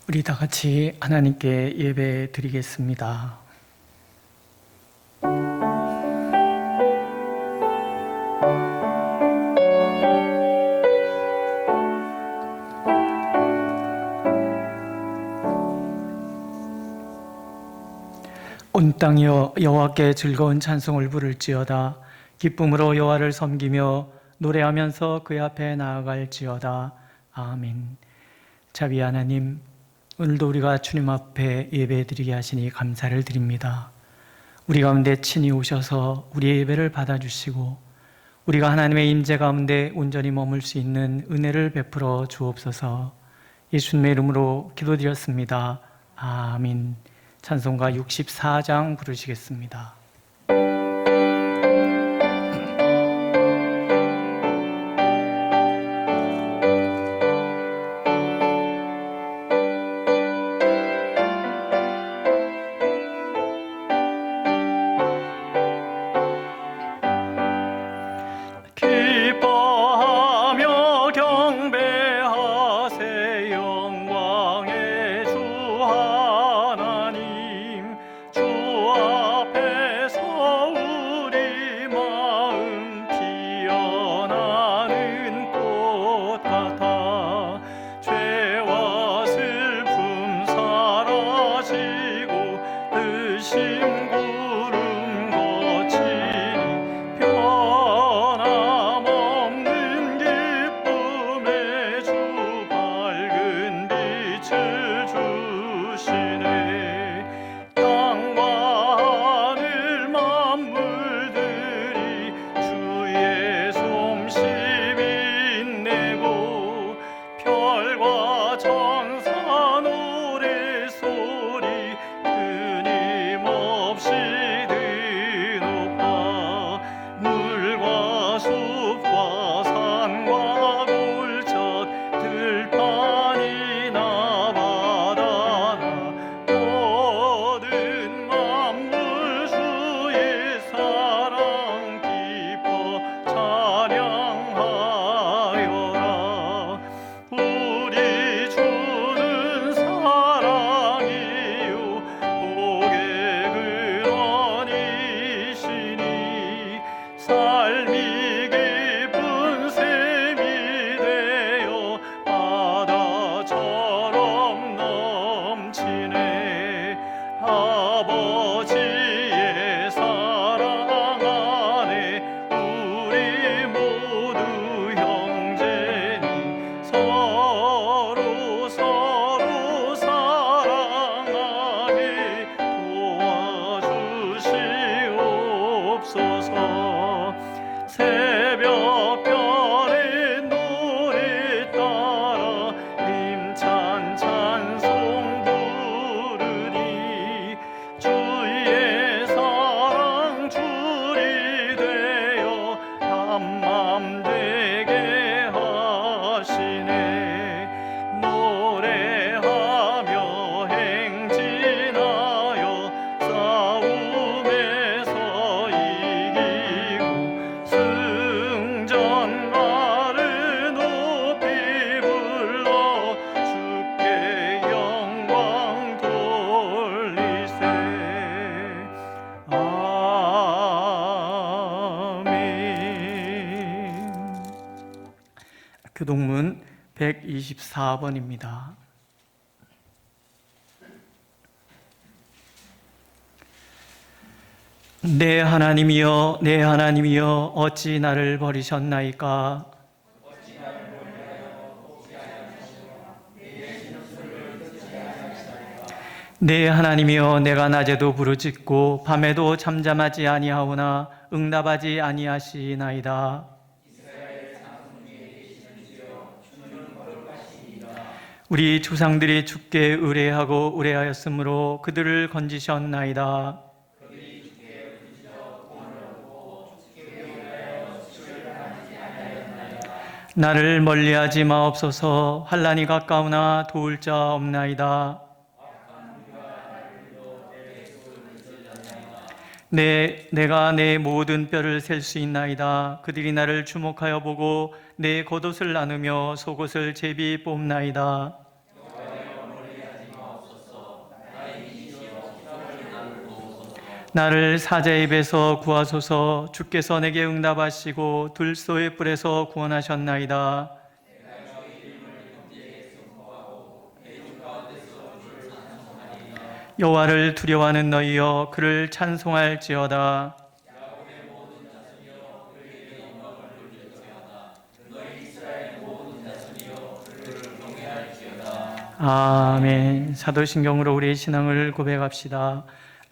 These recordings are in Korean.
우리 다 같이 하나님께 예배 드리겠습니다. 온 땅이여 여호와께 즐거운 찬송을 부를지어다. 기쁨으로 여호와를 섬기며 노래하면서 그의 앞에 나아갈지어다. 아멘. 자비 하나님, 오늘도 우리가 주님 앞에 예배드리게 하시니 감사를 드립니다. 우리 가운데 친히 오셔서 우리의 예배를 받아주시고 우리가 하나님의 임재 가운데 온전히 머물 수 있는 은혜를 베풀어 주옵소서. 예수님의 이름으로 기도드렸습니다. 아멘. 찬송가 64장 부르시겠습니다. 기뻐하며 경배하세 영광의 주 하나님. 주 앞에서 우리 마음 피어나는 꽃 같아. 죄와 슬픔 사라지고 의심 구름 거치니 변함없는 기쁨의 주 밝은 빛을 주시네. 땅과 하늘 만물들이 주의 솜씨 빛내고 별과 천사 노래소리 끊임없이 드높아. 물과 숲과 산과 골짜기 들판이나 바다나 모든 만물 주의 사랑 기뻐 찬양하여라. 우리 주는 사랑이요 복의 근원이시니 삶이 깊은 샘이 되어 바다처럼 넘치네. 아버지의 사랑 안에 우리 모두 형제니 서로 사랑하게 도와주시옵소서. 새벽별의 노래 따라 힘찬 찬송 부르니 주의 사랑 줄이 되어 한맘 되게 하시네. 노래하며 행진하여 싸움에서 이기고 승전가를 높이 불러 주께 영광 돌리세. 아멘. 교동문 124번입니다. 내 하나님이여 내 하나님이여 어찌 나를 버리셨나이까. 내 하나님이여 내가 낮에도 부르짖고 밤에도 잠잠하지 아니하오나 응답하지 아니하시나이다. 우리 조상들이 주께 의뢰하고 의뢰하였으므로 그들을 건지셨나이다. 나를 멀리하지 마옵소서. 환난이 가까우나 도울 자 없나이다. 내가 내 모든 뼈를 셀 수 있나이다. 그들이 나를 주목하여 보고 내 겉옷을 나누며 속옷을 제비 뽑나이다. 나를 사자의 입에서 구하소서. 주께서 내게 응답하시고 들소의 뿔에서 구원하셨나이다. 여호와를 두려워하는 너희여, 그를 찬송할지어다. 아멘. 사도신경으로 우리의 신앙을 고백합시다.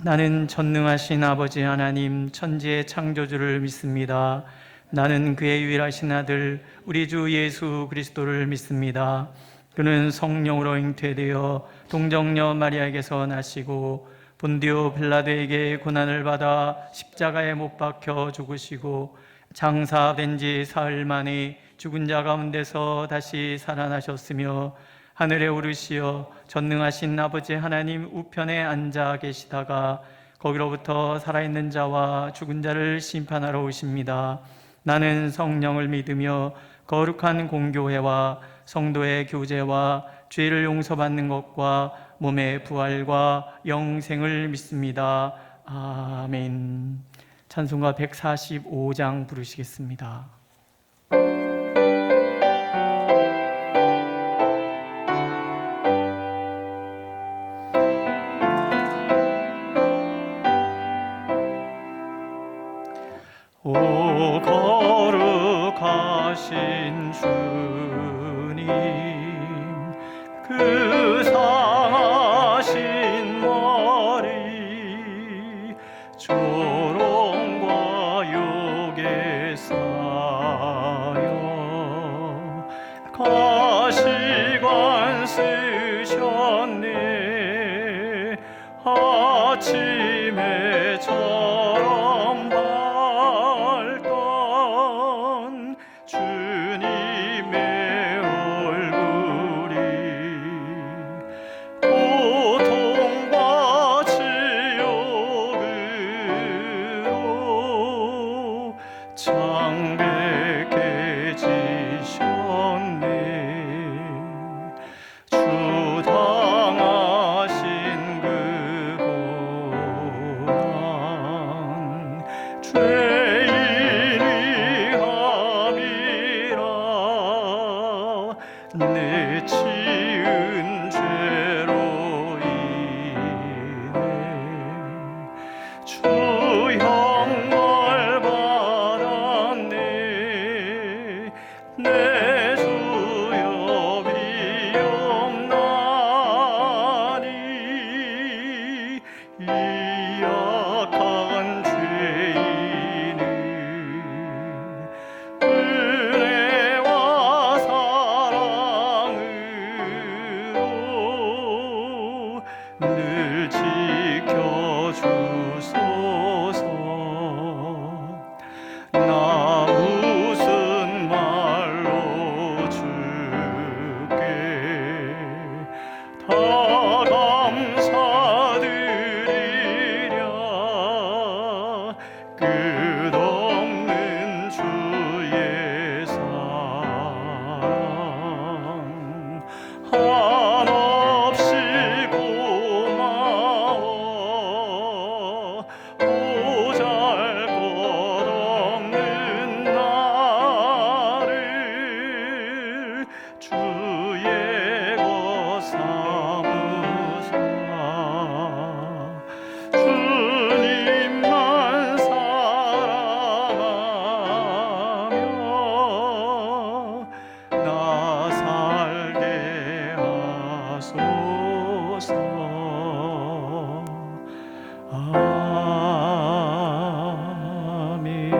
나는 전능하신 아버지 하나님, 천지의 창조주를 믿습니다. 나는 그의 유일하신 아들 우리 주 예수 그리스도를 믿습니다. 그는 성령으로 잉태되어 동정녀 마리아에게서 나시고 본디오 빌라도에게 고난을 받아 십자가에 못 박혀 죽으시고 장사된 지 사흘 만에 죽은 자 가운데서 다시 살아나셨으며 하늘에 오르시어 전능하신 아버지 하나님 우편에 앉아 계시다가 거기로부터 살아있는 자와 죽은 자를 심판하러 오십니다. 나는 성령을 믿으며 거룩한 공교회와 성도의 교제와 죄를 용서받는 것과 몸의 부활과 영생을 믿습니다. 아멘. 찬송가 145장 부르시겠습니다. 오 거룩하신 주님, 그 상하신 머리 조롱과 욕에 쌓여 가시관 쓰셨네. 아침에 처럼 밝던 주님의 얼굴이 고통과 지옥으로 창백해지셨네. 주 당하신 그 고난 죄인이 함이라. 내 지은 죄로 인해 주 형벌 받았네. 내 주여 비옵나니 이 약한 죄인을 은혜와 사랑으로 늘 지켜주소서. 나 무슨 말로 주께 다 감사드리랴. 끝없는 주의 사랑 한없이 고마워. 보잘것없는 나를 주의 것 삼으사 주님만 사랑하며 나 살게 하소서. 아멘.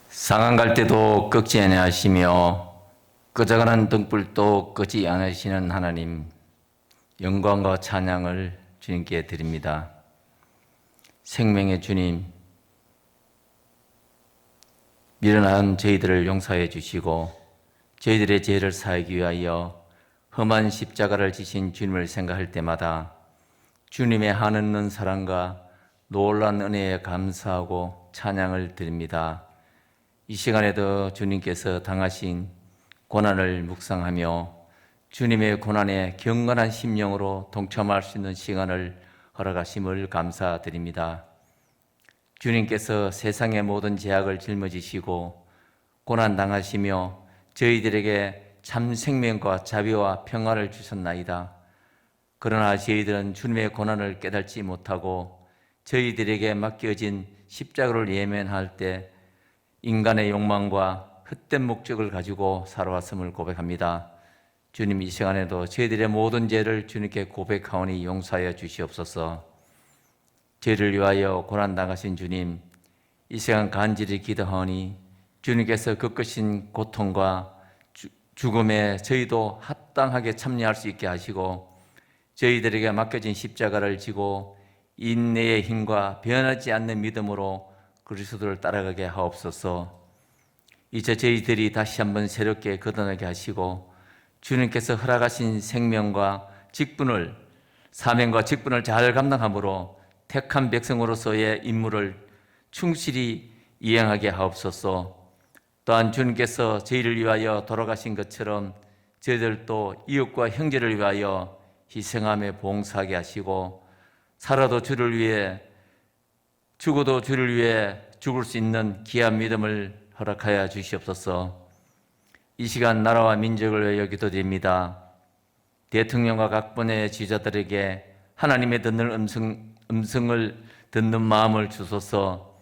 상한 갈 때도 꺾지 아니하시며 꺼져가는 등불도 끄지 않으시는 하나님, 영광과 찬양을 주님께 드립니다. 생명의 주님, 미련한 저희들을 용서해 주시고 저희들의 죄를 사하기 위하여 험한 십자가를 지신 주님을 생각할 때마다 주님의 한없는 사랑과 놀라운 은혜에 감사하고 찬양을 드립니다. 이 시간에도 주님께서 당하신 고난을 묵상하며 주님의 고난에 경건한 심령으로 동참할 수 있는 시간을 허락하심을 감사드립니다. 주님께서 세상의 모든 죄악을 짊어지시고 고난당하시며 저희들에게 참 생명과 자비와 평화를 주셨나이다. 그러나 저희들은 주님의 고난을 깨닫지 못하고 저희들에게 맡겨진 십자가를 예면할 때 인간의 욕망과 헛된 목적을 가지고 살아왔음을 고백합니다. 주님, 이 시간에도 저희들의 모든 죄를 주님께 고백하오니 용서하여 주시옵소서. 죄를 위하여 고난당하신 주님, 이 시간 간절히 기도하오니 주님께서 겪으신 고통과 죽음에 저희도 합당하게 참여할 수 있게 하시고 저희들에게 맡겨진 십자가를 지고 인내의 힘과 변하지 않는 믿음으로 그리스도를 따라가게 하옵소서. 이제 저희들이 다시 한번 새롭게 거듭나게 하시고 주님께서 허락하신 생명과 직분을, 사명과 직분을 잘 감당함으로 택한 백성으로서의 임무를 충실히 이행하게 하옵소서. 또한 주님께서 저희를 위하여 돌아가신 것처럼 저희들도 이웃과 형제를 위하여 희생하며 봉사하게 하시고 살아도 주를 위해, 죽어도 주를 위해 죽을 수 있는 귀한 믿음을 허락하여 주시옵소서. 이 시간 나라와 민족을 위하여 기도드립니다. 대통령과 각 분야의 지도자들에게 하나님의 듣는 음성을 듣는 마음을 주소서.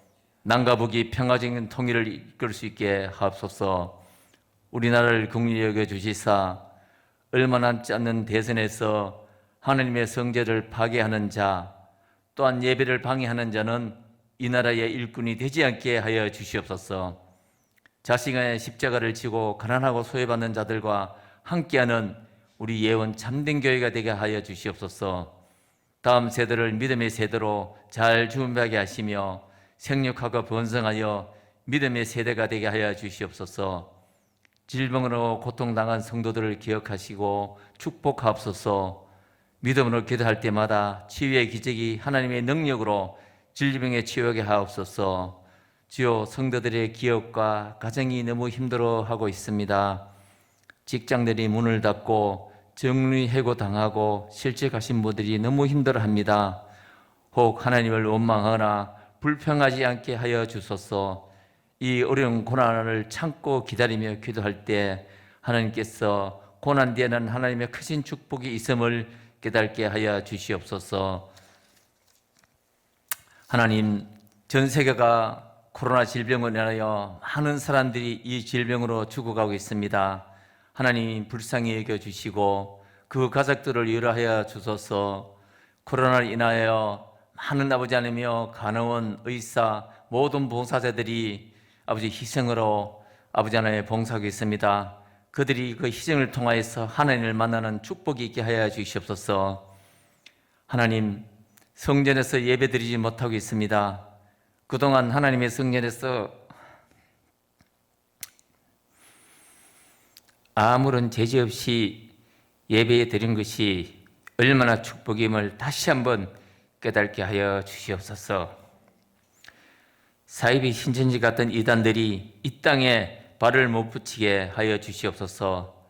남과 북이 평화적인 통일을 이끌 수 있게 하옵소서. 우리나라를 긍휼히 여겨 주시사 얼마 남지 않는 대선에서 하나님의 성제를 파괴하는 자, 또한 예배를 방해하는 자는 이 나라의 일꾼이 되지 않게 하여 주시옵소서. 자신의 십자가를 지고 가난하고 소외받는 자들과 함께하는 우리 예원 참된 교회가 되게 하여 주시옵소서. 다음 세대를 믿음의 세대로 잘 준비하게 하시며 생육하고 번성하여 믿음의 세대가 되게 하여 주시옵소서. 질병으로 고통당한 성도들을 기억하시고 축복하옵소서. 믿음으로 기도할 때마다 치유의 기적이 하나님의 능력으로 질병에 치유하게 하옵소서. 주여, 성도들의 기업과 가정이 너무 힘들어하고 있습니다. 직장들이 문을 닫고 정리해고 당하고 실직하신 분들이 너무 힘들어합니다. 혹 하나님을 원망하거나 불평하지 않게 하여 주소서. 이 어려운 고난을 참고 기다리며 기도할 때 하나님께서 고난 뒤에는 하나님의 크신 축복이 있음을 깨닫게 하여 주시옵소서. 하나님, 전 세계가 코로나 질병으로 인하여 많은 사람들이 이 질병으로 죽어가고 있습니다. 하나님, 불쌍히 여겨주시고 그 가족들을 위로하여 주소서. 코로나로 인하여 많은 아버지 하나님이여 간호원, 의사, 모든 봉사자들이 아버지 희생으로 아버지 하나님의 봉사하고 있습니다. 그들이 그 희생을 통하여서 하나님을 만나는 축복이 있게 하여 주시옵소서. 하나님, 성전에서 예배드리지 못하고 있습니다. 그동안 하나님의 성전에서 아무런 제재 없이 예배에 드린 것이 얼마나 축복임을 다시 한번 깨닫게 하여 주시옵소서. 사이비 신천지 같은 이단들이 이 땅에 발을 못 붙이게 하여 주시옵소서.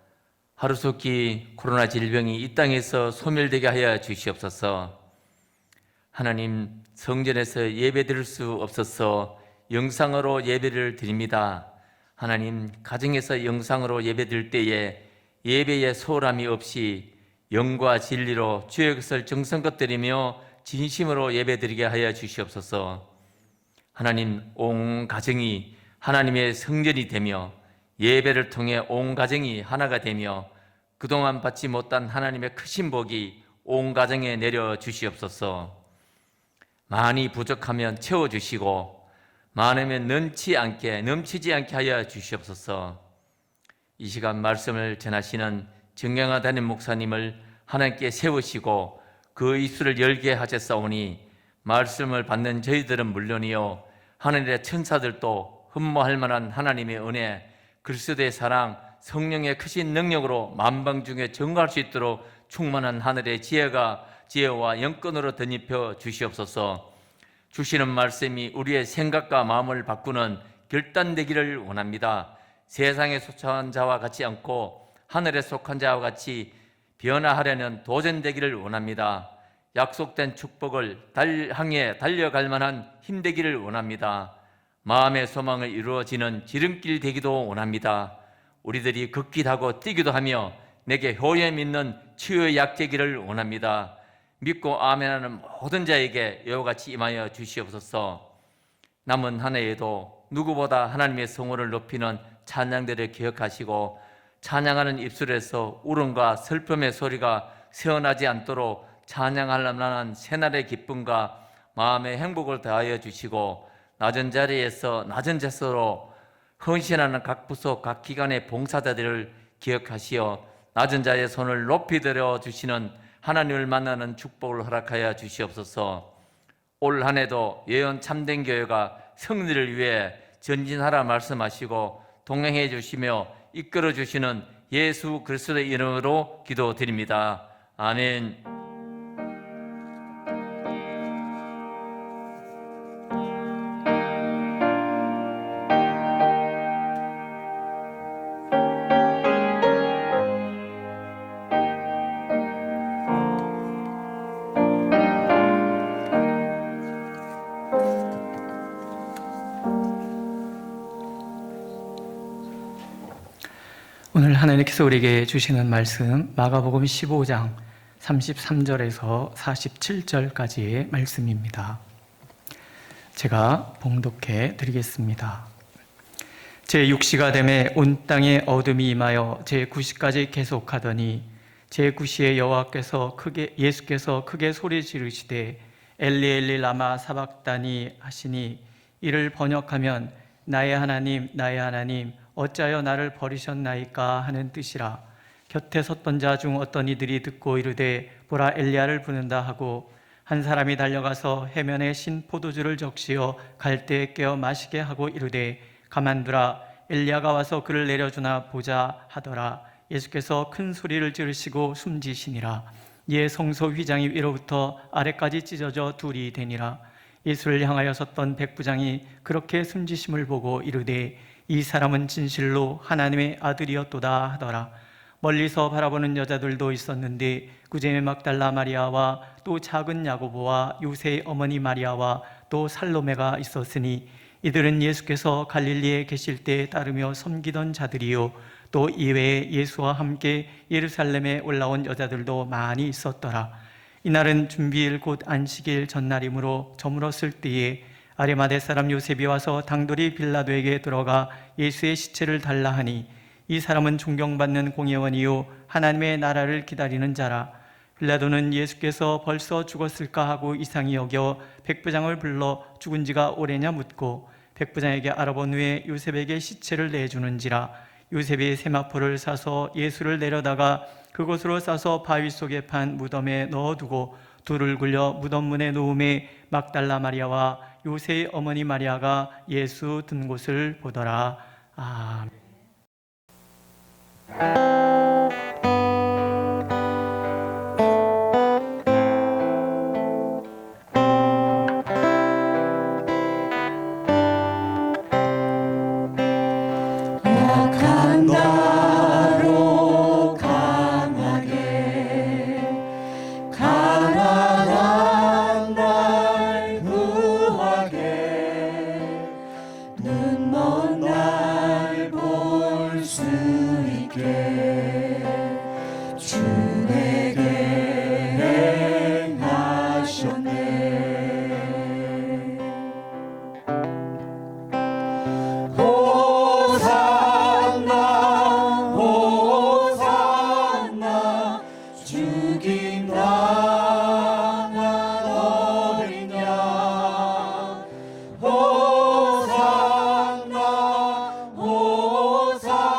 하루속히 코로나 질병이 이 땅에서 소멸되게 하여 주시옵소서. 하나님, 성전에서 예배 드릴 수 없어서 영상으로 예배를 드립니다. 하나님, 가정에서 영상으로 예배 드릴 때에 예배에 소홀함이 없이 영과 진리로 주의 것을 정성껏 드리며 진심으로 예배 드리게 하여 주시옵소서. 하나님, 온 가정이 하나님의 성전이 되며 예배를 통해 온 가정이 하나가 되며 그동안 받지 못한 하나님의 크신 복이 온 가정에 내려 주시옵소서. 많이 부족하면 채워주시고 많으면 넘치지 않게 하여 주시옵소서. 이 시간 말씀을 전하시는 정경화 담임 목사님을 하나님께 세우시고 그 입술을 열게 하셨사오니 말씀을 받는 저희들은 물론이요 하늘의 천사들도 흠모할 만한 하나님의 은혜, 그리스도의 사랑, 성령의 크신 능력으로 만방중에 전가할 수 있도록 충만한 하늘의 지혜와 영권으로 덧입혀 주시옵소서. 주시는 말씀이 우리의 생각과 마음을 바꾸는 결단되기를 원합니다. 세상에 소처한 자와 같지 않고 하늘에 속한 자와 같이 변화하려는 도전되기를 원합니다. 약속된 축복을 향해 달려갈 만한 힘되기를 원합니다. 마음의 소망을 이루어지는 지름길 되기도 원합니다. 우리들이 걷기도 하고 뛰기도 하며 내게 효ем 있는 치유의 약재기를 원합니다. 믿고 아멘하는 모든 자에게 이와 같이 임하여 주시옵소서. 남은 한 해에도 누구보다 하나님의 성호를 높이는 찬양들을 기억하시고 찬양하는 입술에서 울음과 슬픔의 소리가 새어나지 않도록 찬양할 만한 새날의 기쁨과 마음의 행복을 더하여 주시고 낮은 자리에서 낮은 자세로 헌신하는 각 부서 각 기관의 봉사자들을 기억하시어 낮은 자의 손을 높이 들어 주시는 하나님을 만나는 축복을 허락하여 주시옵소서. 올 한 해도 예언 참된 교회가 승리를 위해 전진하라 말씀하시고 동행해 주시며 이끌어 주시는 예수 그리스도의 이름으로 기도드립니다. 아멘. 오늘 하나님께서 우리에게 주시는 말씀 마가복음 15장 33절에서 47절까지의 말씀입니다. 제가 봉독해 드리겠습니다. 제6시가 되매 온 땅에 어둠이 임하여 제9시까지 계속하더니 제9시에 예수께서 크게 소리 지르시되 엘리 엘리 라마 사박다니 하시니 이를 번역하면 나의 하나님 나의 하나님 어찌하여 나를 버리셨나이까 하는 뜻이라. 곁에 섰던 자 중 어떤 이들이 듣고 이르되 보라 엘리야를 부른다 하고 한 사람이 달려가서 해면에 신 포도주를 적시어 갈대에 깨어 마시게 하고 이르되 가만두라 엘리야가 와서 그를 내려주나 보자 하더라. 예수께서 큰 소리를 지르시고 숨지시니라. 이에 성소 휘장이 위로부터 아래까지 찢어져 둘이 되니라. 예수를 향하여 섰던 백부장이 그렇게 숨지심을 보고 이르되 이 사람은 진실로 하나님의 아들이었도다 하더라. 멀리서 바라보는 여자들도 있었는데 구제의 막달라 마리아와 또 작은 야고보와 요새의 어머니 마리아와 또 살로메가 있었으니 이들은 예수께서 갈릴리에 계실 때 따르며 섬기던 자들이요 또 이외에 예수와 함께 예루살렘에 올라온 여자들도 많이 있었더라. 이날은 준비일 곧 안식일 전날이므로 저물었을 때에 아리마대 사람 요셉이 와서 당돌이 빌라도에게 들어가 예수의 시체를 달라 하니 이 사람은 존경받는 공회원이요 하나님의 나라를 기다리는 자라. 빌라도는 예수께서 벌써 죽었을까 하고 이상히 여겨 백부장을 불러 죽은 지가 오래냐 묻고 백부장에게 알아본 후에 요셉에게 시체를 내주는지라. 요셉이 세마포를 사서 예수를 내려다가 그곳으로 싸서 바위 속에 판 무덤에 넣어두고 둘을 굴려 무덤 문에 놓음에 막달라 마리아와 요새의 어머니 마리아가 예수 든 곳을 보더라. 아멘. 약한 나로 강하게 가난한 날 구하게 눈먼 날 볼 수 있게 주 내게 행하셨네. 호산나 호산나 죽임 당한 어린 양 호산나 호산나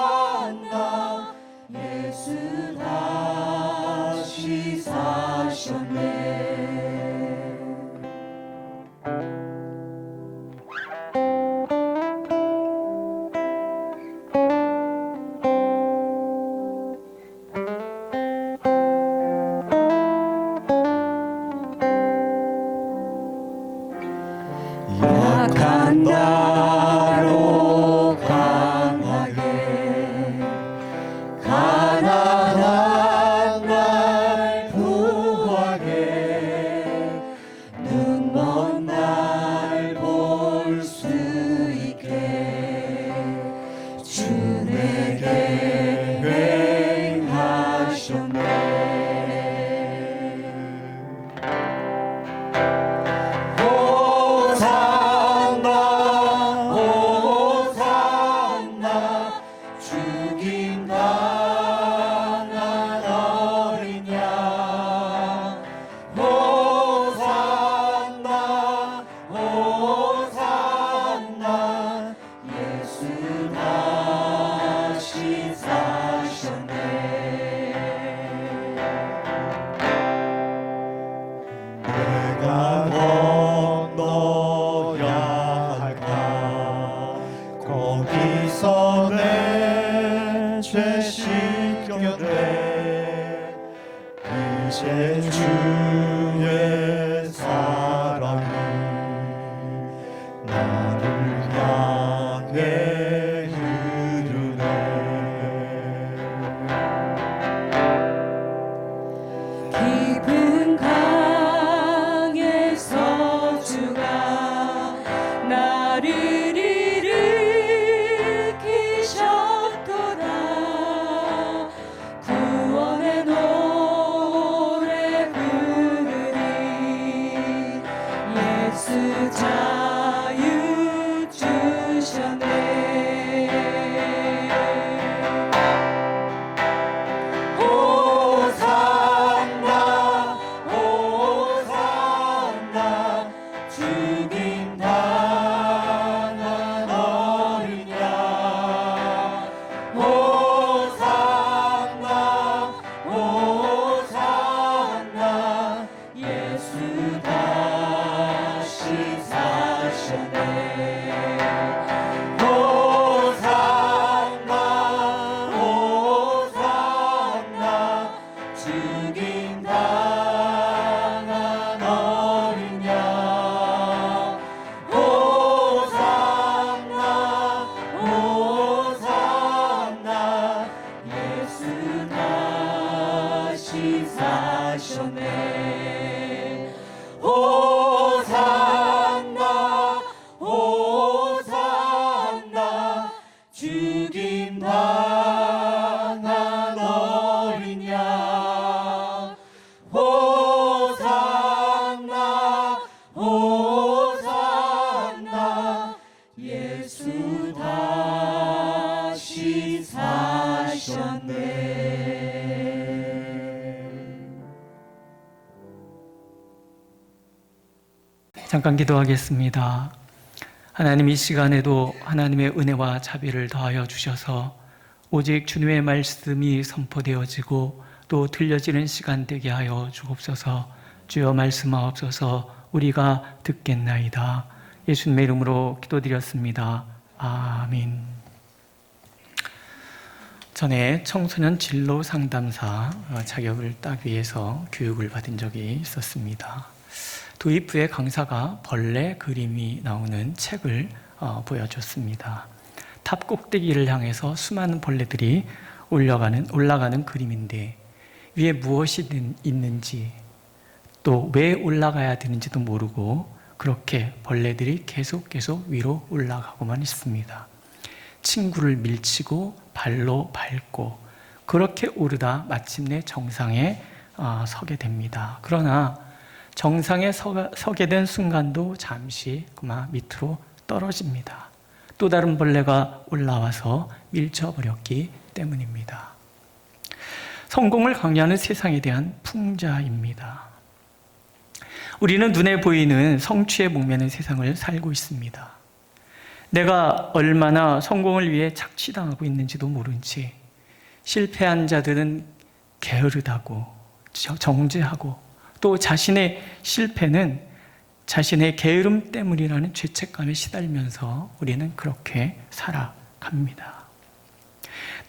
내게 이르네. 깊은 강에서 주가 나를 일으키셨도다. 구원의 노래 부르리. 예수 자유 주셨네. 호산나 호산나 죽임 당한 어린 양. 호산나 호산나 예수 다시 사셨네. 호산나 호산나 죽임 당한 어린 양. 호산나 호산나 예수 다시 사셨네. 호산나 호산나 죽임 당한 어린 양. 호산나 호산나 예수 다시 사셨네. 잠깐 기도하겠습니다. 하나님, 이 시간에도 하나님의 은혜와 자비를 더하여 주셔서 오직 주님의 말씀이 선포되어지고 또 들려지는 시간 되게 하여 주옵소서. 주여 말씀하옵소서. 우리가 듣겠나이다. 예수님의 이름으로 기도드렸습니다. 아멘. 전에 청소년 진로 상담사 자격을 따기 위해서 교육을 받은 적이 있었습니다. 도입 후에 강사가 벌레 그림이 나오는 책을 보여줬습니다. 탑 꼭대기를 향해서 수많은 벌레들이 올라가는 그림인데 위에 무엇이 있는지 또 왜 올라가야 되는지도 모르고 그렇게 벌레들이 계속 위로 올라가고만 있습니다. 친구를 밀치고 발로 밟고 그렇게 오르다 마침내 정상에 서게 됩니다. 그러나 정상에 서게 된 순간도 잠시 그만 밑으로 떨어집니다. 또 다른 벌레가 올라와서 밀쳐버렸기 때문입니다. 성공을 강요하는 세상에 대한 풍자입니다. 우리는 눈에 보이는 성취에 목매는 세상을 살고 있습니다. 내가 얼마나 성공을 위해 착취당하고 있는지도 모른 채 실패한 자들은 게으르다고 정죄하고 또 자신의 실패는 자신의 게으름 때문이라는 죄책감에 시달면서 우리는 그렇게 살아갑니다.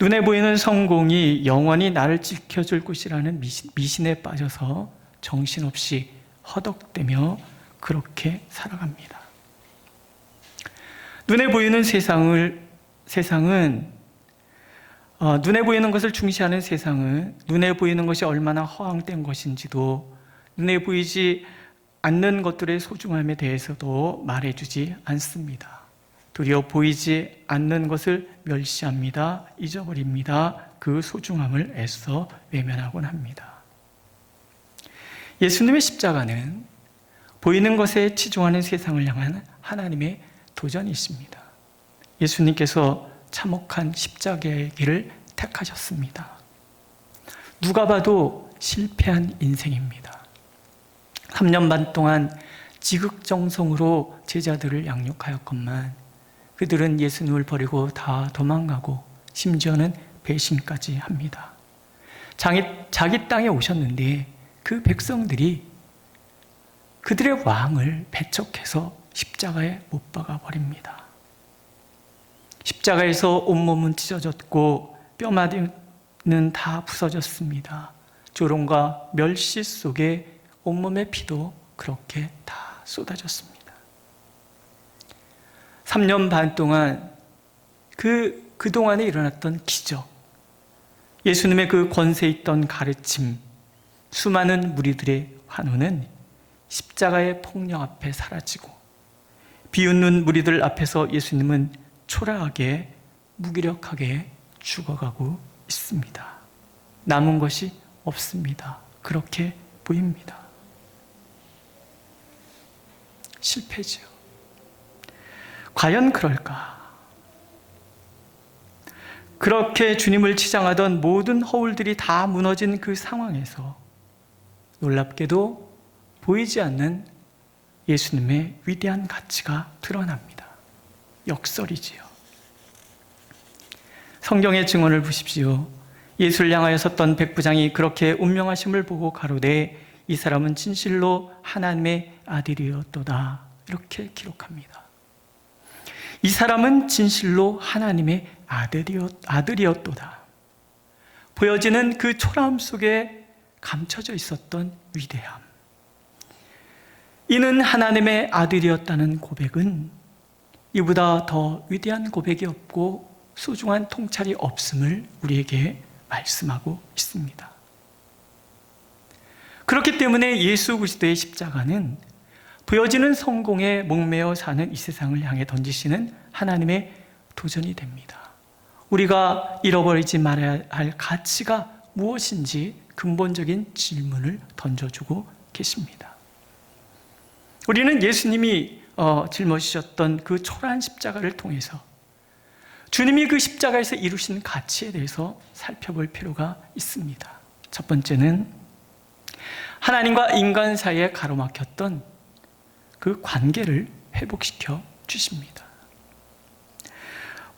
눈에 보이는 성공이 영원히 나를 지켜줄 것이라는 미신에 빠져서 정신없이 허덕대며 그렇게 살아갑니다. 눈에 보이는 세상은 눈에 보이는 것을 중시하는 세상은 눈에 보이는 것이 얼마나 허황된 것인지도 눈에 보이지 않는 것들의 소중함에 대해서도 말해주지 않습니다. 도리어 보이지 않는 것을 멸시합니다. 잊어버립니다. 그 소중함을 애써 외면하곤 합니다. 예수님의 십자가는 보이는 것에 치중하는 세상을 향한 하나님의 도전이십니다. 예수님께서 참혹한 십자가의 길을 택하셨습니다. 누가 봐도 실패한 인생입니다. 3년 반 동안 지극정성으로 제자들을 양육하였건만 그들은 예수님을 버리고 다 도망가고 심지어는 배신까지 합니다. 자기 땅에 오셨는데 그 백성들이 그들의 왕을 배척해서 십자가에 못 박아 버립니다. 십자가에서 온몸은 찢어졌고 뼈마디는 다 부서졌습니다. 조롱과 멸시 속에 온몸의 피도 그렇게 다 쏟아졌습니다. 3년 반 동안 그동안에 일어났던 기적, 예수님의 그 권세 있던 가르침, 수많은 무리들의 환호는 십자가의 폭력 앞에 사라지고 비웃는 무리들 앞에서 예수님은 초라하게 무기력하게 죽어가고 있습니다. 남은 것이 없습니다. 그렇게 보입니다. 실패지요. 과연 그럴까? 그렇게 주님을 치장하던 모든 허울들이 다 무너진 그 상황에서 놀랍게도 보이지 않는 예수님의 위대한 가치가 드러납니다. 역설이지요. 성경의 증언을 보십시오. 예수를 향하여 섰던 백부장이 그렇게 운명하심을 보고 가로되 이 사람은 진실로 하나님의 아들이었도다. 이렇게 기록합니다. 이 사람은 진실로 하나님의 아들이었도다. 보여지는 그 초라함 속에 감춰져 있었던 위대함. 이는 하나님의 아들이었다는 고백은 이보다 더 위대한 고백이 없고 소중한 통찰이 없음을 우리에게 말씀하고 있습니다. 그렇기 때문에 예수 그리스도의 십자가는 보여지는 성공에 목매어 사는 이 세상을 향해 던지시는 하나님의 도전이 됩니다. 우리가 잃어버리지 말아야 할 가치가 무엇인지 근본적인 질문을 던져주고 계십니다. 우리는 예수님이 짊어지셨던 그 초라한 십자가를 통해서 주님이 그 십자가에서 이루신 가치에 대해서 살펴볼 필요가 있습니다. 첫 번째는 하나님과 인간 사이에 가로막혔던 그 관계를 회복시켜 주십니다.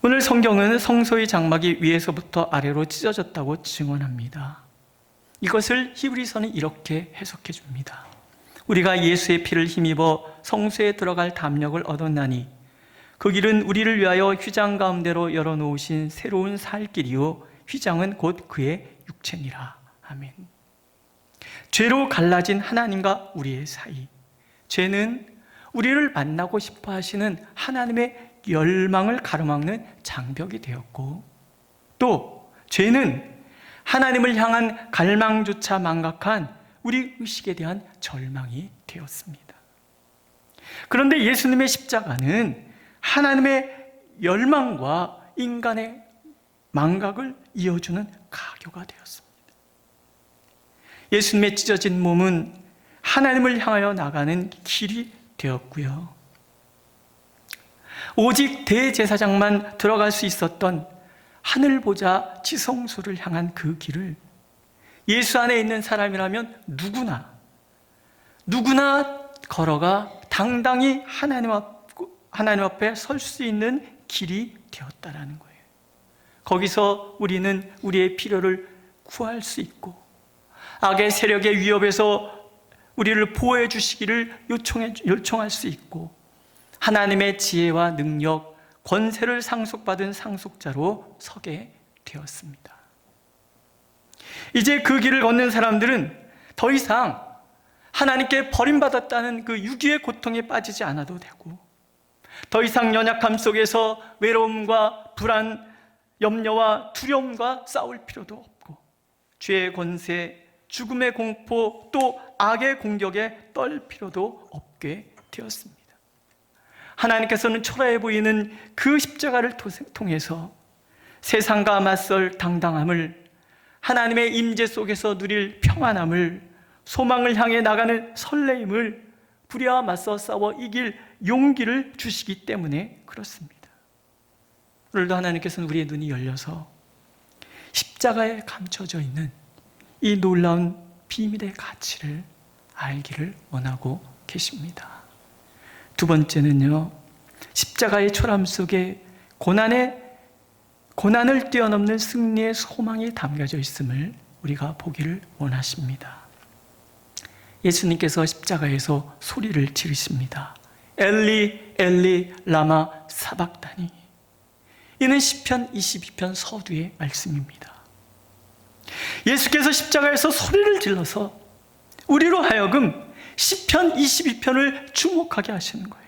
오늘 성경은 성소의 장막이 위에서부터 아래로 찢어졌다고 증언합니다. 이것을 히브리서는 이렇게 해석해 줍니다. 우리가 예수의 피를 힘입어 성소에 들어갈 담력을 얻었나니 그 길은 우리를 위하여 휘장 가운데로 열어놓으신 새로운 살 길이요 휘장은 곧 그의 육체니라. 아멘. 죄로 갈라진 하나님과 우리의 사이, 죄는 우리를 만나고 싶어 하시는 하나님의 열망을 가로막는 장벽이 되었고, 또 죄는 하나님을 향한 갈망조차 망각한 우리 의식에 대한 절망이 되었습니다. 그런데 예수님의 십자가는 하나님의 열망과 인간의 망각을 이어주는 가교가 되었습니다. 예수님의 찢어진 몸은 하나님을 향하여 나가는 길이 되었고요. 오직 대제사장만 들어갈 수 있었던 하늘 보좌 지성소를 향한 그 길을 예수 안에 있는 사람이라면 누구나 걸어가 당당히 하나님 앞에 설 수 있는 길이 되었다라는 거예요. 거기서 우리는 우리의 필요를 구할 수 있고 악의 세력의 위협에서 우리를 보호해 주시기를 요청할 수 있고 하나님의 지혜와 능력, 권세를 상속받은 상속자로 서게 되었습니다. 이제 그 길을 걷는 사람들은 더 이상 하나님께 버림받았다는 그 유기의 고통에 빠지지 않아도 되고, 더 이상 연약함 속에서 외로움과 불안, 염려와 두려움과 싸울 필요도 없고, 죄의 권세, 죽음의 공포, 또 악의 공격에 떨 필요도 없게 되었습니다. 하나님께서는 초라해 보이는 그 십자가를 통해서 세상과 맞설 당당함을, 하나님의 임재 속에서 누릴 평안함을, 소망을 향해 나가는 설레임을, 불의와 맞서 싸워 이길 용기를 주시기 때문에 그렇습니다. 오늘도 하나님께서는 우리의 눈이 열려서 십자가에 감춰져 있는 이 놀라운 비밀의 가치를 알기를 원하고 계십니다. 두 번째는요, 십자가의 초람 속에 고난을 뛰어넘는 승리의 소망이 담겨져 있음을 우리가 보기를 원하십니다. 예수님께서 십자가에서 소리를 지르십니다. 엘리 엘리 라마 사박다니. 이는 시편 22편 서두의 말씀입니다. 예수께서 십자가에서 소리를 질러서 우리로 하여금 시편 22편을 주목하게 하시는 거예요.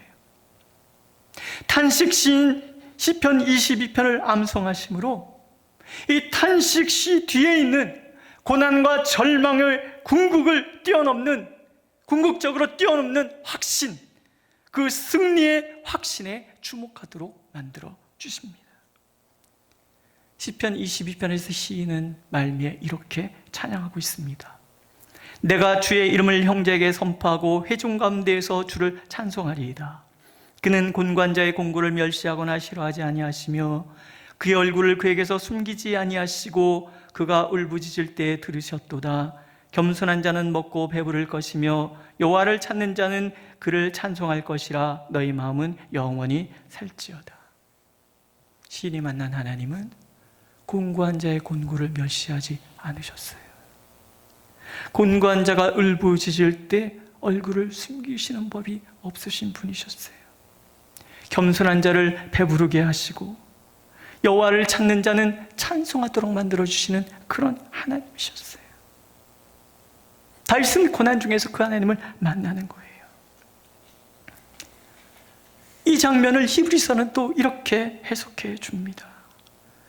탄식 시인 시편 22편을 암송하심으로 이 탄식 시 뒤에 있는 고난과 절망의 궁극적으로 뛰어넘는 확신, 그 승리의 확신에 주목하도록 만들어 주십니다. 시편 22편에서 시인은 말미에 이렇게 찬양하고 있습니다. 내가 주의 이름을 형제에게 선포하고 회중 가운데에서 주를 찬송하리이다. 그는 곤관자의 공고를 멸시하거나 싫어하지 아니하시며 그의 얼굴을 그에게서 숨기지 아니하시고 그가 울부짖을 때 들으셨도다. 겸손한 자는 먹고 배부를 것이며 여호와를 찾는 자는 그를 찬송할 것이라. 너희 마음은 영원히 살지어다. 시인이 만난 하나님은 곤고한 자의 곤고를 멸시하지 않으셨어요. 곤고한 자가 울부짖을 때 얼굴을 숨기시는 법이 없으신 분이셨어요. 겸손한 자를 배부르게 하시고 여호와를 찾는 자는 찬송하도록 만들어주시는 그런 하나님이셨어요. 다윗은 고난 중에서 그 하나님을 만나는 거예요. 이 장면을 히브리서는 또 이렇게 해석해 줍니다.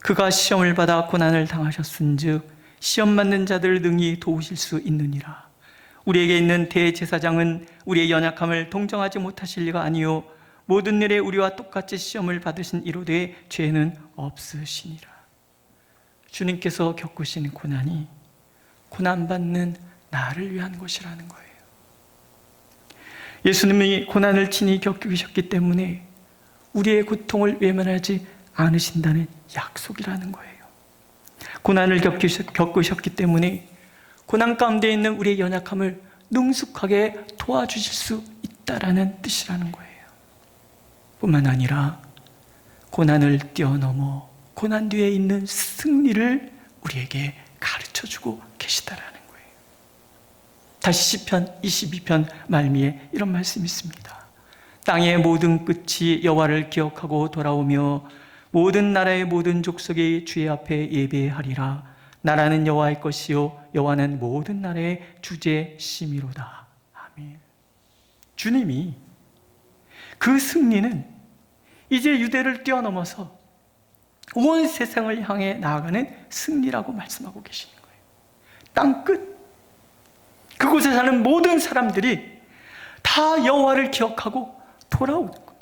그가 시험을 받아 고난을 당하셨은즉 시험 맞는 자들을 능히 도우실 수 있느니라. 우리에게 있는 대제사장은 우리의 연약함을 동정하지 못하실 리가 아니요 모든 일에 우리와 똑같이 시험을 받으신 이로되 죄는 없으시니라. 주님께서 겪으신 고난이 고난받는 나를 위한 것이라는 거예요. 예수님이 고난을 친히 겪으셨기 때문에 우리의 고통을 외면하지 않으신다는 약속이라는 거예요. 고난을 겪으셨기 때문에 고난 가운데 있는 우리의 연약함을 능숙하게 도와주실 수 있다라는 뜻이라는 거예요. 뿐만 아니라 고난을 뛰어넘어 고난 뒤에 있는 승리를 우리에게 가르쳐주고 계시다라는 거예요. 다시 시편 22편 말미에 이런 말씀이 있습니다. 땅의 모든 끝이 여호와를 기억하고 돌아오며 모든 나라의 모든 족속이 주의 앞에 예배하리라. 나라는 여호와의 것이요 여호와는 모든 나라의 주제심이로다. 아멘. 주님이 그 승리는 이제 유대를 뛰어넘어서 온 세상을 향해 나아가는 승리라고 말씀하고 계시는 거예요. 땅끝, 그곳에 사는 모든 사람들이 다 여호와를 기억하고 돌아오는 거예요.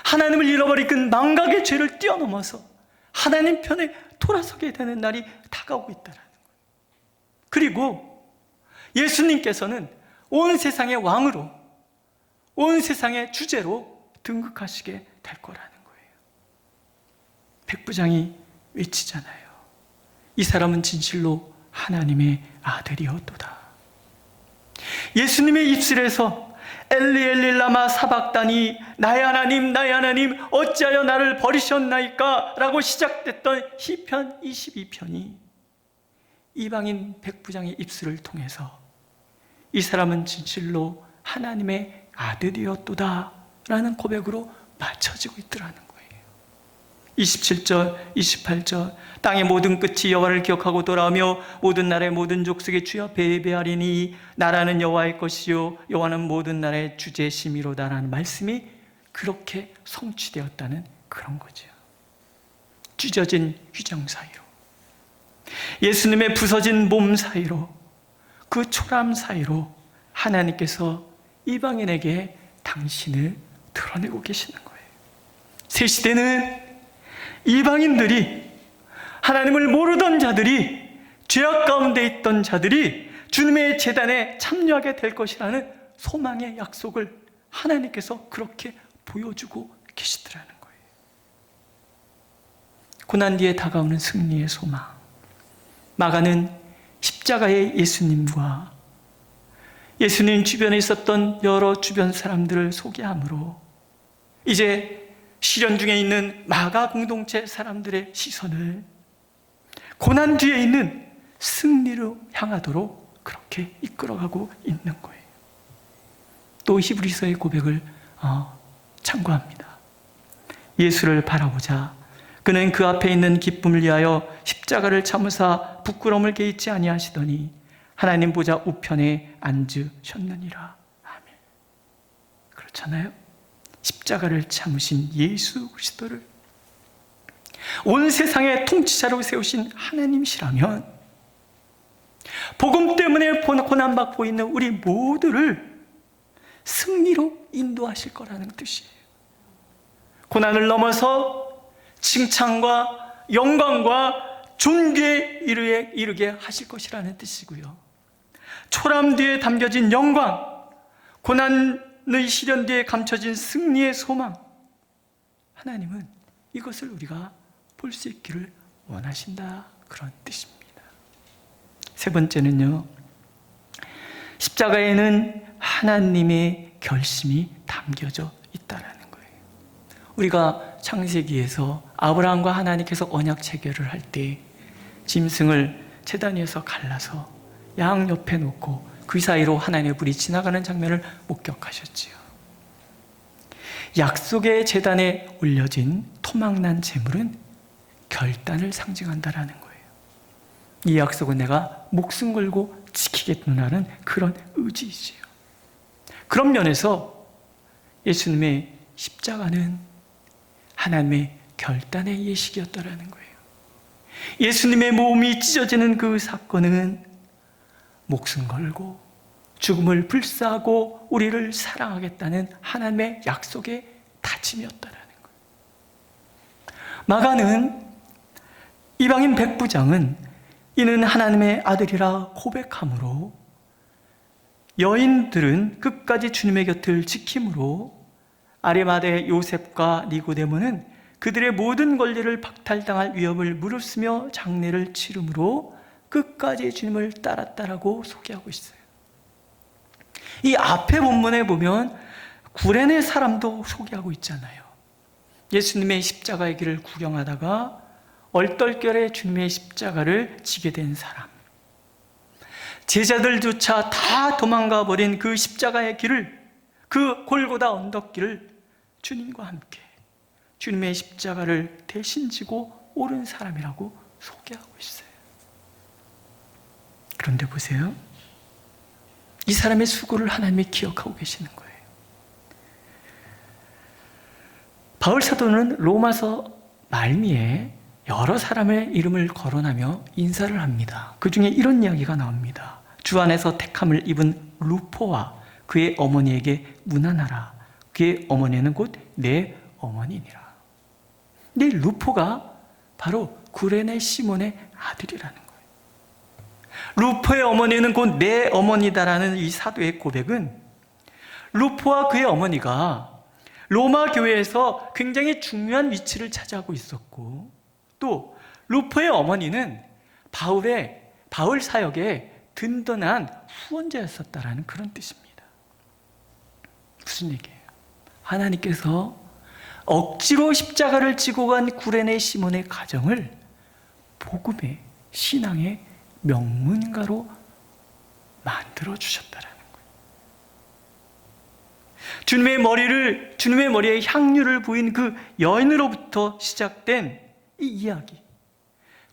하나님을 잃어버린 그 망각의 죄를 뛰어넘어서 하나님 편에 돌아서게 되는 날이 다가오고 있다는 거예요. 그리고 예수님께서는 온 세상의 왕으로, 온 세상의 주제로 등극하시게 될 거라는 거예요. 백부장이 외치잖아요. 이 사람은 진실로 하나님의 아들이었도다. 예수님의 입술에서 엘리 엘리 라마 사박다니 나의 하나님 어찌하여 나를 버리셨나이까 라고 시작됐던 시편 22편이 이방인 백부장의 입술을 통해서 이 사람은 진실로 하나님의 아들이었도다 라는 고백으로 맞춰지고 있더라는 거예요. 27절, 28절 땅의 모든 끝이 여호와를 기억하고 돌아오며 모든 나라의 모든 족속이 주 앞에 예배하리니 나라는 여호와의 것이요 여호와는 모든 나라의 주제심이로다라는 말씀이 그렇게 성취되었다는 그런 거죠. 찢어진 휘장 사이로, 예수님의 부서진 몸 사이로, 그 초람 사이로 하나님께서 이방인에게 당신을 드러내고 계시는 거예요. 새 시대는 이방인들이, 하나님을 모르던 자들이, 죄악 가운데 있던 자들이 주님의 제단에 참여하게 될 것이라는 소망의 약속을 하나님께서 그렇게 보여주고 계시더라는 거예요. 고난 뒤에 다가오는 승리의 소망. 마가는 십자가의 예수님과 예수님 주변에 있었던 여러 주변 사람들을 소개함으로 이제 시련 중에 있는 마가 공동체 사람들의 시선을 고난 뒤에 있는 승리로 향하도록 그렇게 이끌어가고 있는 거예요. 또 히브리서의 고백을 참고합니다. 예수를 바라보자 그는 그 앞에 있는 기쁨을 위하여 십자가를 참으사 부끄러움을 개의치 아니하시더니 하나님 보좌 우편에 앉으셨느니라. 아멘. 그렇잖아요. 십자가를 참으신 예수 그리스도를 온 세상의 통치자로 세우신 하나님이시라면 복음 때문에 고난받고 있는 우리 모두를 승리로 인도하실 거라는 뜻이에요. 고난을 넘어서 칭찬과 영광과 존귀에 이르게 하실 것이라는 뜻이고요. 초람 뒤에 담겨진 영광, 고난의 시련 뒤에 감춰진 승리의 소망, 하나님은 이것을 우리가 볼 수 있기를 원하신다, 그런 뜻입니다. 세 번째는요, 십자가에는 하나님의 결심이 담겨져 있다라는 거예요. 우리가 창세기에서 아브라함과 하나님께서 언약 체결을 할 때 짐승을 제단 위에서 갈라서 양 옆에 놓고 그 사이로 하나님의 불이 지나가는 장면을 목격하셨지요. 약속의 제단에 올려진 토막난 제물은 결단을 상징한다라는 거예요. 이 약속은 내가 목숨 걸고 지키겠다는 그런 의지이지요. 그런 면에서 예수님의 십자가는 하나님의 결단의 예식이었다라는 거예요. 예수님의 몸이 찢어지는 그 사건은 목숨 걸고 죽음을 불사하고 우리를 사랑하겠다는 하나님의 약속의 다짐이었다라는 거예요. 마가는 이방인 백부장은 이는 하나님의 아들이라 고백함으로, 여인들은 끝까지 주님의 곁을 지킴으로, 아리마대 요셉과 니고데모는 그들의 모든 권리를 박탈당할 위협을 무릅쓰며 장례를 치름으로 끝까지 주님을 따랐다라고 소개하고 있어요. 이 앞에 본문에 보면 구레네 사람도 소개하고 있잖아요. 예수님의 십자가의 길을 구경하다가 얼떨결에 주님의 십자가를 지게 된 사람, 제자들조차 다 도망가 버린 그 십자가의 길을, 그 골고다 언덕길을 주님과 함께 주님의 십자가를 대신 지고 오른 사람이라고 소개하고 있어요. 그런데 보세요, 이 사람의 수고를 하나님이 기억하고 계시는 거예요. 바울 사도는 로마서 말미에 여러 사람의 이름을 거론하며 인사를 합니다. 그 중에 이런 이야기가 나옵니다. 주 안에서 택함을 입은 루포와 그의 어머니에게 문안하라. 그의 어머니는 곧 내 어머니니라. 이 루포가 바로 구레네 시몬의 아들이라는 거예요. 루포의 어머니는 곧 내 어머니다라는 이 사도의 고백은 루포와 그의 어머니가 로마 교회에서 굉장히 중요한 위치를 차지하고 있었고, 또 루포의 어머니는 바울 사역의 든든한 후원자였었다라는 그런 뜻입니다. 무슨 얘기예요? 하나님께서 억지로 십자가를 지고 간 구레네 시몬의 가정을 복음의 신앙의 명문가로 만들어 주셨다라는 거예요. 주님의 머리에 향유를 부인 그 여인으로부터 시작된 이 이야기,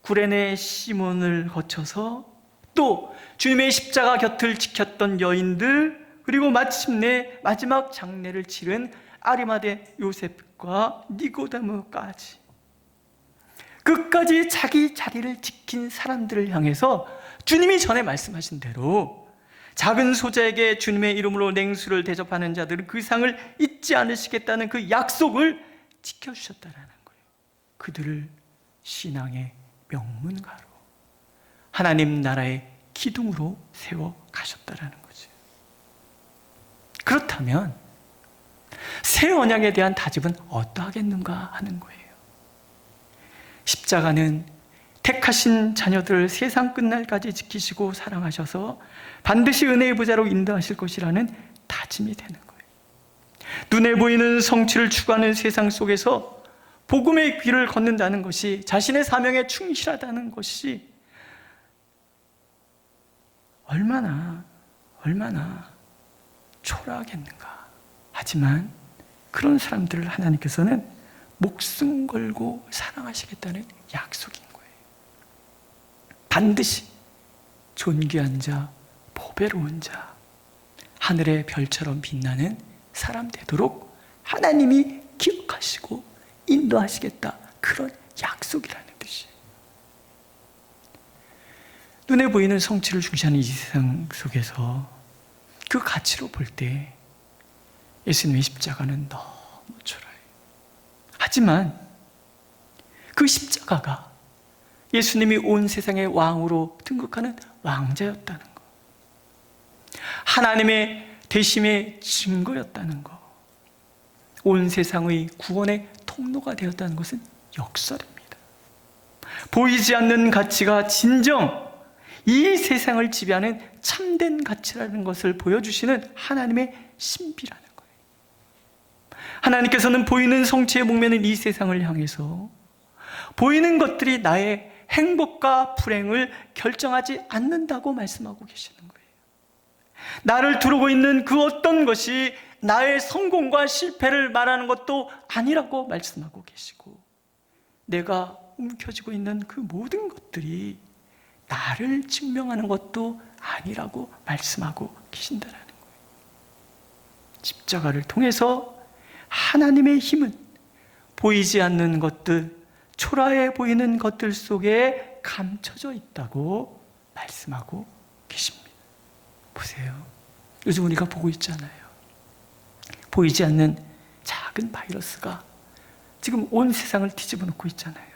구레네 시몬을 거쳐서 또 주님의 십자가 곁을 지켰던 여인들, 그리고 마침내 마지막 장례를 치른 아리마대 요셉과 니고데모까지, 끝까지 자기 자리를 지킨 사람들을 향해서 주님이 전에 말씀하신 대로 작은 소자에게 주님의 이름으로 냉수를 대접하는 자들은 그 상을 잊지 않으시겠다는 그 약속을 지켜주셨다라는 거예요. 그들을 신앙의 명문가로, 하나님 나라의 기둥으로 세워 가셨다라는 거죠. 그렇다면 새 언약에 대한 다짐은 어떠하겠는가 하는 거예요. 십자가는 택하신 자녀들을 세상 끝날까지 지키시고 사랑하셔서 반드시 은혜의 부자로 인도하실 것이라는 다짐이 되는 거예요. 눈에 보이는 성취를 추구하는 세상 속에서 복음의 길을 걷는다는 것이, 자신의 사명에 충실하다는 것이 얼마나 초라하겠는가. 하지만 그런 사람들을 하나님께서는 목숨 걸고 사랑하시겠다는 약속인 거예요. 반드시 존귀한 자, 보배로운 자, 하늘의 별처럼 빛나는 사람 되도록 하나님이 기억하시고 인도하시겠다, 그런 약속이라는 뜻이에요. 눈에 보이는 성취를 중시하는 이 세상 속에서 그 가치로 볼 때 예수님의 십자가는 너무 초라해요. 하지만 그 십자가가 예수님이 온 세상의 왕으로 등극하는 왕자였다는 것, 하나님의 대심의 증거였다는 것, 온 세상의 구원의 통로가 되었다는 것은 역설입니다. 보이지 않는 가치가 진정 이 세상을 지배하는 참된 가치라는 것을 보여주시는 하나님의 신비라는 거예요. 하나님께서는 보이는 성취에 목매는 이 세상을 향해서 보이는 것들이 나의 행복과 불행을 결정하지 않는다고 말씀하고 계시는 거예요. 나를 두르고 있는 그 어떤 것이 나의 성공과 실패를 말하는 것도 아니라고 말씀하고 계시고, 내가 움켜쥐고 있는 그 모든 것들이 나를 증명하는 것도 아니라고 말씀하고 계신다는 거예요. 십자가를 통해서 하나님의 힘은 보이지 않는 것들, 초라해 보이는 것들 속에 감춰져 있다고 말씀하고 계십니다. 보세요. 요즘 우리가 보고 있잖아요. 보이지 않는 작은 바이러스가 지금 온 세상을 뒤집어 놓고 있잖아요.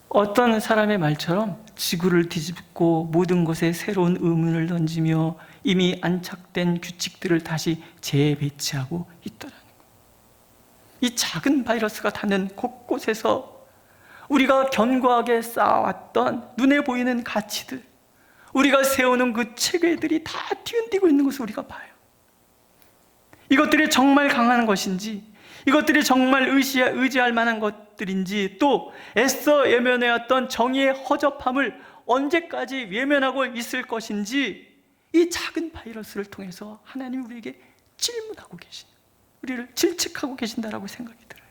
어떤 사람의 말처럼 지구를 뒤집고 모든 것에 새로운 의문을 던지며 이미 안착된 규칙들을 다시 재배치하고 있더라는 거예요. 이 작은 바이러스가 닿는 곳곳에서 우리가 견고하게 쌓아왔던 눈에 보이는 가치들, 우리가 세우는 그 체계들이 다 뒤흔들고 있는 것을 우리가 봐요. 이것들이 정말 강한 것인지, 이것들이 정말 의지할 만한 것들인지, 또 애써 외면해왔던 정의의 허접함을 언제까지 외면하고 있을 것인지, 이 작은 바이러스를 통해서 하나님이 우리에게 질문하고 계신, 우리를 질책하고 계신다라고 생각이 들어요.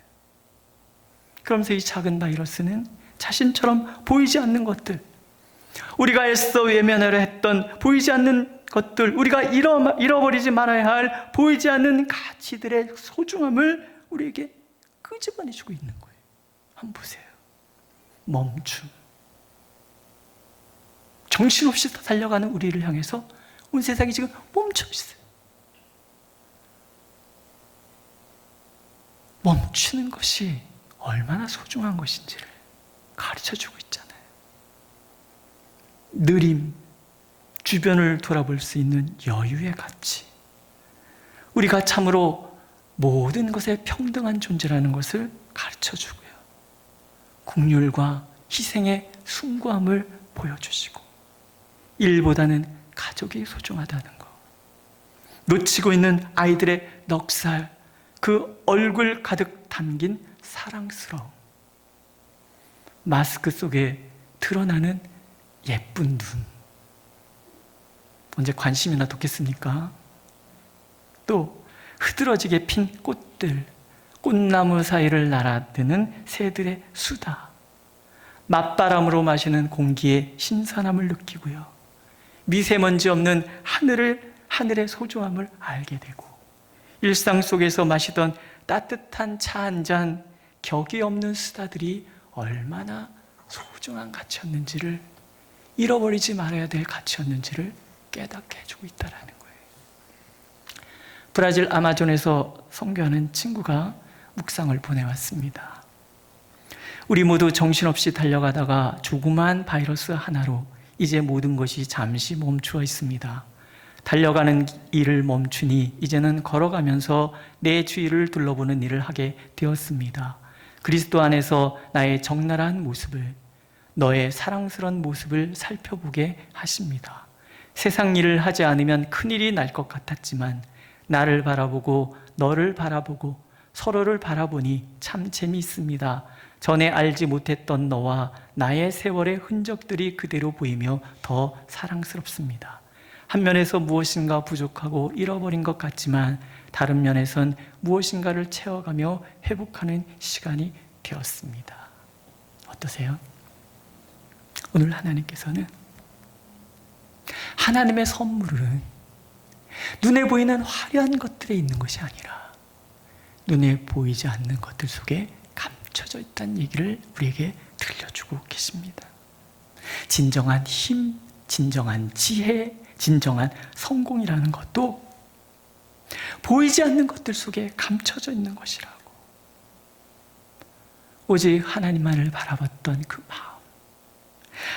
그러면서 이 작은 바이러스는 자신처럼 보이지 않는 것들, 우리가 애써 외면하려 했던 보이지 않는 것들, 우리가 잃어버리지 말아야 할 보이지 않는 가치들의 소중함을 우리에게 끄집어내주고 있는 거예요. 한번 보세요. 멈춤. 정신없이 달려가는 우리를 향해서 온 세상이 지금 멈춰 있어요. 멈추는 것이 얼마나 소중한 것인지를 가르쳐주고 있잖아요. 느림, 주변을 돌아볼 수 있는 여유의 가치, 우리가 참으로 모든 것에 평등한 존재라는 것을 가르쳐주고요, 긍휼과 희생의 숭고함을 보여주시고, 일보다는 가족이 소중하다는 것, 놓치고 있는 아이들의 넉살, 그 얼굴 가득 담긴 사랑스러움, 마스크 속에 드러나는 예쁜 눈, 언제 관심이나 뒀겠습니까? 또 흐드러지게 핀 꽃들, 꽃나무 사이를 날아드는 새들의 수다, 맞바람으로 마시는 공기의 신선함을 느끼고요, 미세먼지 없는 하늘의 소중함을 알게 되고, 일상 속에서 마시던 따뜻한 차 한 잔, 격이 없는 수다들이 얼마나 소중한 가치였는지를, 잃어버리지 말아야 될 가치였는지를 깨닫게 해주고 있다는 거예요. 브라질 아마존에서 선교하는 친구가 묵상을 보내왔습니다. 우리 모두 정신없이 달려가다가 조그만 바이러스 하나로 이제 모든 것이 잠시 멈추어 있습니다. 달려가는 일을 멈추니 이제는 걸어가면서 내 주위를 둘러보는 일을 하게 되었습니다. 그리스도 안에서 나의 적나라한 모습을, 너의 사랑스러운 모습을 살펴보게 하십니다. 세상 일을 하지 않으면 큰일이 날 것 같았지만 나를 바라보고 너를 바라보고 서로를 바라보니 참 재미있습니다. 전에 알지 못했던 너와 나의 세월의 흔적들이 그대로 보이며 더 사랑스럽습니다. 한 면에서 무엇인가 부족하고 잃어버린 것 같지만 다른 면에선 무엇인가를 채워가며 회복하는 시간이 되었습니다. 어떠세요? 오늘 하나님께서는 하나님의 선물은 눈에 보이는 화려한 것들에 있는 것이 아니라 눈에 보이지 않는 것들 속에 감춰 감춰져 있다는 얘기를 우리에게 들려주고 계십니다. 진정한 힘, 진정한 지혜, 진정한 성공이라는 것도 보이지 않는 것들 속에 감춰져 있는 것이라고. 오직 하나님만을 바라봤던 그 마음,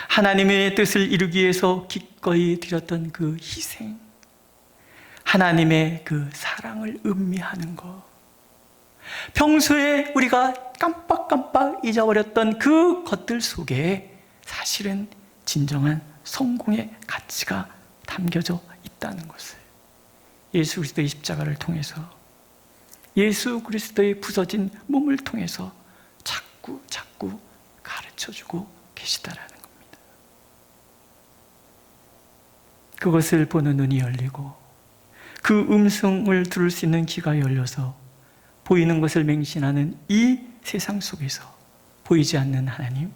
하나님의 뜻을 이루기 위해서 기꺼이 드렸던 그 희생, 하나님의 그 사랑을 음미하는 것, 평소에 우리가 깜빡깜빡 잊어버렸던 그 것들 속에 사실은 진정한 성공의 가치가 담겨져 있다는 것을 예수 그리스도의 십자가를 통해서, 예수 그리스도의 부서진 몸을 통해서 자꾸 가르쳐주고 계시다라는 겁니다. 그것을 보는 눈이 열리고 그 음성을 들을 수 있는 귀가 열려서 보이는 것을 맹신하는 이 세상 속에서 보이지 않는 하나님,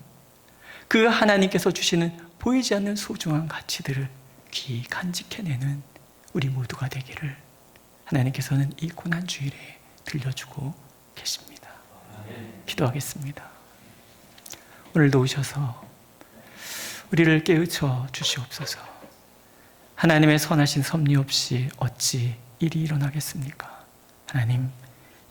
그 하나님께서 주시는 보이지 않는 소중한 가치들을 귀 간직해내는 우리 모두가 되기를 하나님께서는 이 고난주일에 들려주고 계십니다. 기도하겠습니다. 오늘도 오셔서 우리를 깨우쳐 주시옵소서. 하나님의 선하신 섭리 없이 어찌 일이 일어나겠습니까? 하나님,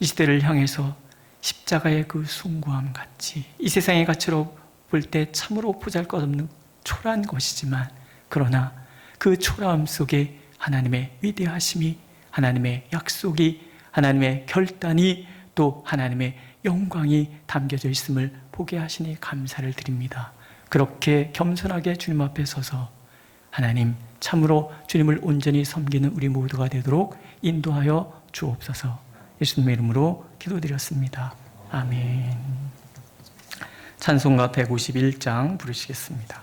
이 시대를 향해서 십자가의 그 숭고함 같이 이 세상의 가치로 볼 때 참으로 보잘것없는 초라한 것이지만, 그러나 그 초라함 속에 하나님의 위대하심이, 하나님의 약속이, 하나님의 결단이, 또 하나님의 영광이 담겨져 있음을 보게 하시니 감사를 드립니다. 그렇게 겸손하게 주님 앞에 서서 하나님 참으로 주님을 온전히 섬기는 우리 모두가 되도록 인도하여 주옵소서. 예수님의 이름으로 기도드렸습니다. 아멘. 찬송가 151장 부르시겠습니다.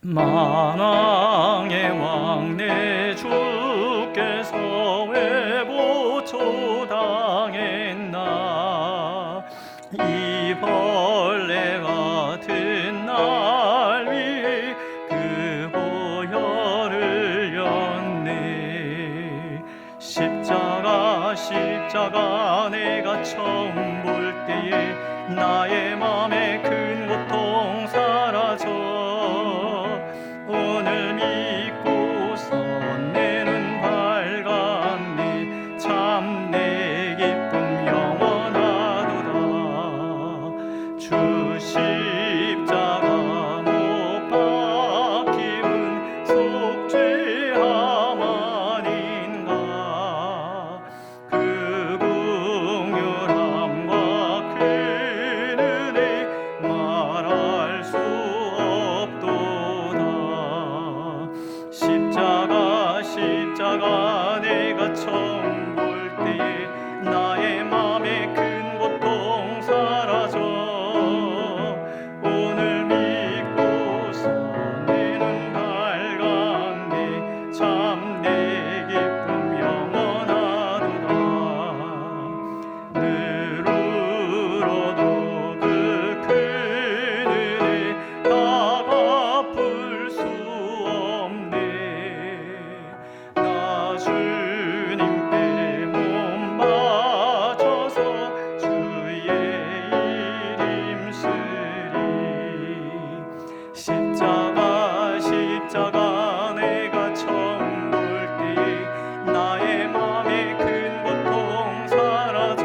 만왕의 왕 내 주께서 왜 보초당했나. 이 벌레 같은 날 위에 그 보혈을 였네. 십자가 내가 처음 볼 때에 나의 맘에 큰 고통 사라져. 오늘 믿고서 내 눈 밝았네. 참 내 기쁨 영원하도다. 주 십자가 못 박힘은 속죄함 아닌가. 그 긍휼함과 그 은혜 말할 수 없도다. 십자가 내가 처음 볼 때에 나의 맘에 큰 고통 사라져. 오늘 믿고서 내 눈 밝았네. 참 내 기쁨 영원하도다. 늘 울어도 그 큰 은혜 다 갚을 수 없네. 나 주님께 몸 바쳐서 주의 일 힘쓰리. 십자가 내가 처음 볼 때에 나의 맘에 큰 고통 사라져.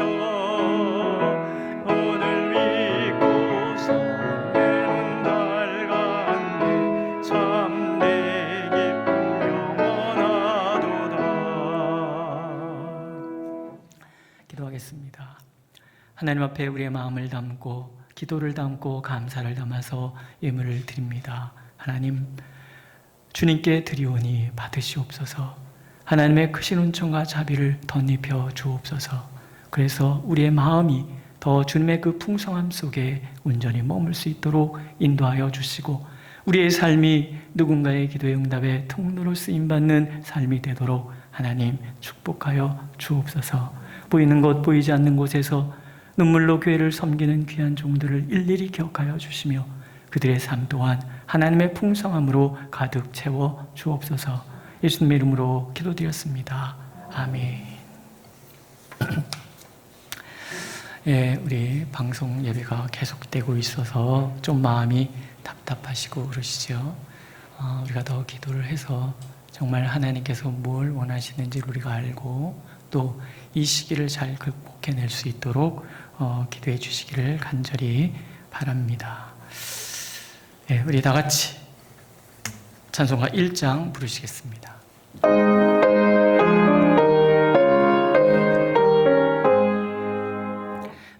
오늘 믿고서 내 눈 밝았네. 참 내 기쁨 영원하도다. 기도하겠습니다. 하나님 앞에 우리의 마음을 담고 기도를 담고 감사를 담아서 예물을 드립니다. 하나님, 주님께 드리오니 받으시옵소서. 하나님의 크신 은총과 자비를 덧입혀 주옵소서. 그래서 우리의 마음이 더 주님의 그 풍성함 속에 온전히 머물 수 있도록 인도하여 주시고, 우리의 삶이 누군가의 기도의 응답의 통로로 쓰임받는 삶이 되도록 하나님 축복하여 주옵소서. 보이는 것 보이지 않는 곳에서 눈물로 교회를 섬기는 귀한 종들을 일일이 기억하여 주시며 그들의 삶 또한 하나님의 풍성함으로 가득 채워 주옵소서. 예수님의 이름으로 기도드렸습니다. 아멘. 예, 우리 방송 예배가 계속되고 있어서 좀 마음이 답답하시고 그러시죠. 우리가 더 기도를 해서 정말 하나님께서 뭘 원하시는지 우리가 알고 또 이 시기를 잘 극복해낼 수 있도록 기도해 주시기를 간절히 바랍니다. 예, 우리 다 같이 찬송가 1장 부르시겠습니다.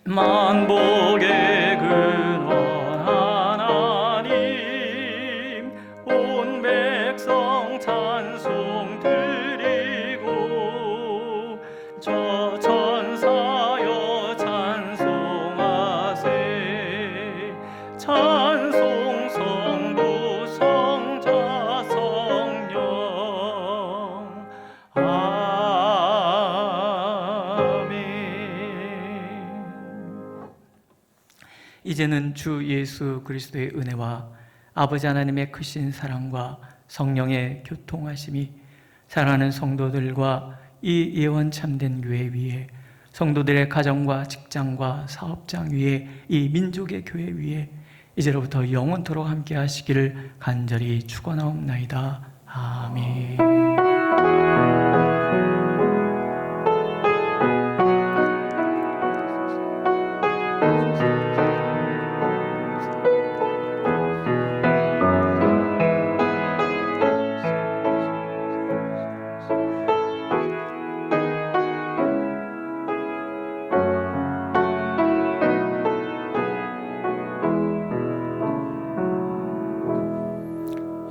만복의 근원 하나님 온 백성 찬송 드리고 저 천사여 찬송하세 찬송 성부 성자 성령 이제는 주 예수 그리스도의 은혜와 아버지 하나님의 크신 사랑과 성령의 교통하심이 사랑하는 성도들과 이 예원 참된 교회 위에 성도들의 가정과 직장과 사업장 위에 이 민족의 교회 위에 이제로부터 영원토록 함께 하시기를 간절히 축원하옵나이다. 아멘.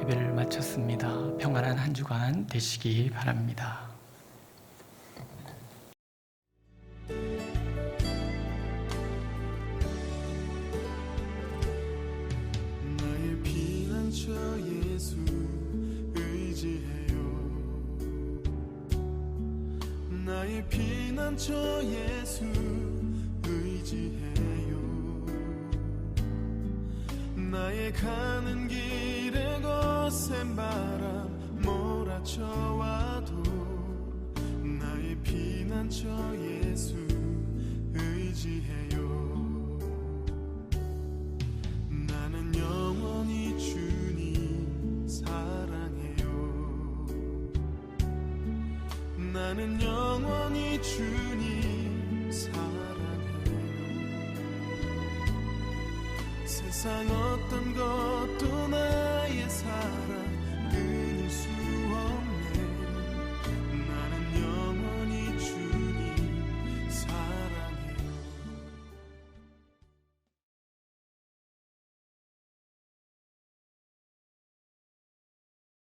예배를 마쳤습니다. 평안한 한 주간 되시기 바랍니다. 나의 피난처 예수 의지해요. 나의 피난처 예수 의지해요. 나의 가는 길에 거센 바람 몰아쳐와도 나의 피난처 예수 의지해요. 나는 영원히 주님 사랑해요. 나는 영원히 주님 사랑해요. 세상 어떤 것도 나의 사랑